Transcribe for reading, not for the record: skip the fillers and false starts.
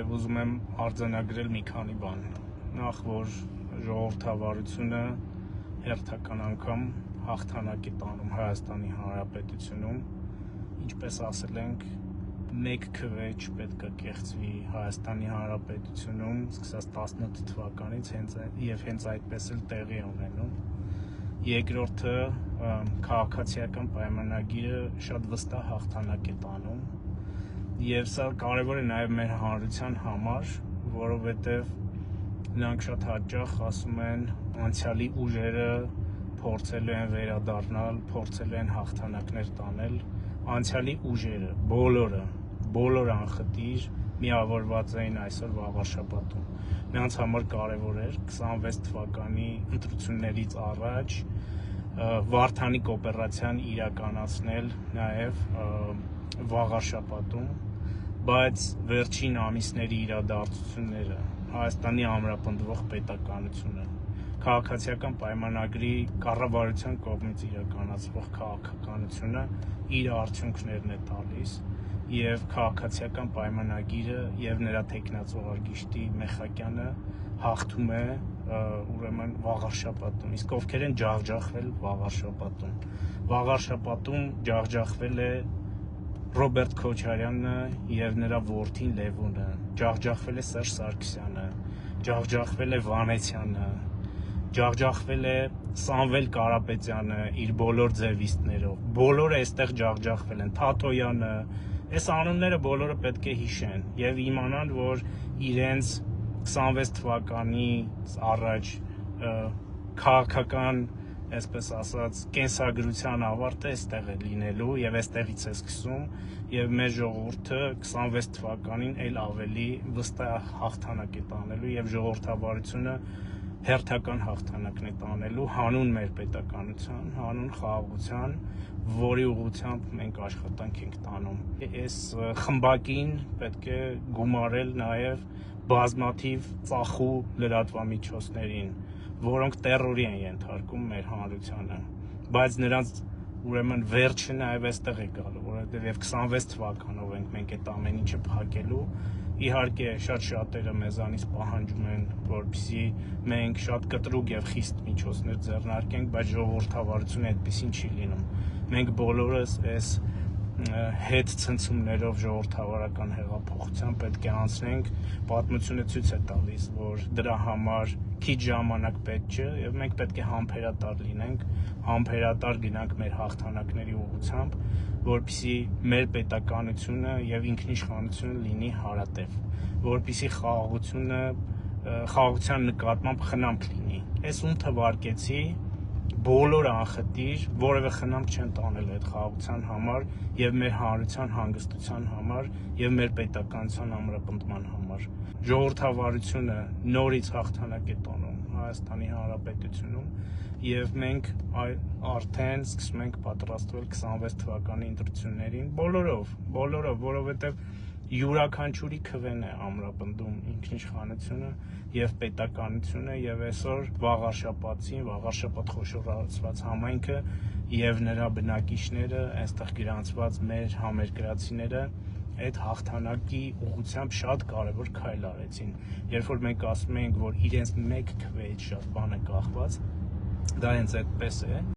Ուզում եմ արձանագրել մի քանի բան։ Նախ, որ ժողովրդավարությունը հերթական անգամ հաղթանակ է տանում Հայաստանի Հանրապետությունում, ինչպես ասել ենք, մեկ քվեջ պետք է կեղծվի Հայաստանի Հանրապետությունում, սկսած 18 թվականից եւ հենց այդպես էլ տեղի ունենում։ Երկրորդը, քաղաքացիական պայմանագիրը շատ վստահ հաղթանակ է տանում, եւ սա կարևոր է նաեւ մեր հանրության համար, որովհետեւ նրանք շատ հաճախ ասում են, անցյալի ուժերը փորձելու են վերադառնալ, փորձելու են հաղթանակներ տանել, անցյալի ուժերը, բոլոր անխտիր միավորված էին այսօր Վաղարշաբաթում։ Նրանց համար կարևոր էր 26 թվականի ընտրություններից առաջ Վարդանիկ օպերացիան իրականացնել նաև Վաղարշաբաթում, բայց վերջին ամիսների իրադարձությունները, Հայաստանի ամրապնդվող պետականությունը, քաղաքացիական պայմանագրի կառավարության կողմից իրականացվող քաղաքականությունը իր արդյունքներն է տալիս եւ քաղաքացիական պայմանագիրը եւ նրա թեկնածուարգիշտի Մեխակյանը հաղթում է ուրեմն Վաղարշաբաթում։ Իսկ ովքեր են ջախջախվել Վաղարշաբաթում։ Վաղարշաբաթում ջախջախվել է Ռոբերտ Քոչարյանը եւ նրա որդին Լևոնը, ջախջախվել է Սերժ Սարգսյանը, ջախջախվել է Վանեցյանը, ջախջախվել է Սամվել Կարապետյանը իր բոլոր ձևիստներով, բոլորը այստեղ ջախջախվել են, Թաթոյանը, այս անունները բոլորը պետք է հիշեն եւ իմանան, որ իրենց 26 թվականից առաջ քաղաքական, այսպես ասած, կենսագրության ավարտը այստեղ է լինելու եւ այստեղից է սկսում եւ մեր ժողովուրդը 26 թվականին էլ ավելի վստահ հաղթանակ է տանելու եւ ժողովրդավարությունը հերթական հաղթանակն է տանելու հանուն մեր պետականության, հանուն խաղաղության, որի ուղղությամբ մենք աշխատանք ենք տանում։ Այս խմբակին պետք է գումարել նաեւ բազմաթիվ ծախու լրատվամիջոցներին, որոնք տերորի են ենթարկում մեր հանրությանը, բայց նրանց ուրեմն վերջը նաև այստեղ է գալու, որովհետև եւ 26 թվականով ենք մենք այդ ամեն ինչը փակելու։ Իհարկե շատ շատերը մեզանից պահանջում են, որպեսզի մենք շատ կտրուկ եւ խիստ միջոցներ ձեռնարկենք, բայց ժողովրդավարությունը այդպեսին չի լինում։ Մենք բոլորս այս հետ ցնցումներով ժողովրդավարական հեղափոխության պետք է անցնենք, պատմությունը ցույց է տալիս, որ դրա համար քիչ ժամանակ պետք չէ եւ մենք պետք է համբերատար լինենք, համբերատար գնանք մեր հաղթանակների ուղղությամբ, որպեսզի մեր պետականությունը եւ ինքնիշխանությունը լինի հարատև, որպեսզի խաղաղության նկատմամբ խնամք լինի։ Այս ում թվարկեցի բոլոր անխտիր, որևէ խնամք չեն տանել այդ խաղաղության համար եւ մեր հանրության հանգստության համար եւ մեր պետականության ամրապնդման համար։ Ժողովրդավարությունը նորից հաղթանակ է տոնում Հայաստանի Հանրապետությունում եւ մենք արդեն սկսում ենք պատրաստվել 26 թվականի ընտրություններին բոլորով, որովհետեւ յուրաքանչյուրի քվեն է ամրապնդում ինքնիշխանությունը եւ պետականությունը եւ այսօր Վաղարշաբաթին, Վաղարշաբաթ խոշորացված համայնքը եւ նրա բնակիչները, այստեղ գրանցված մեր համերկրացիները այդ հաղթանակի ուղղությամբ շատ կարևոր քայլ արեցին։ Երբ որ մենք ասում ենք, որ իրենց մեկ քվեից շատ բան է կախված, դա հենց այդպես է։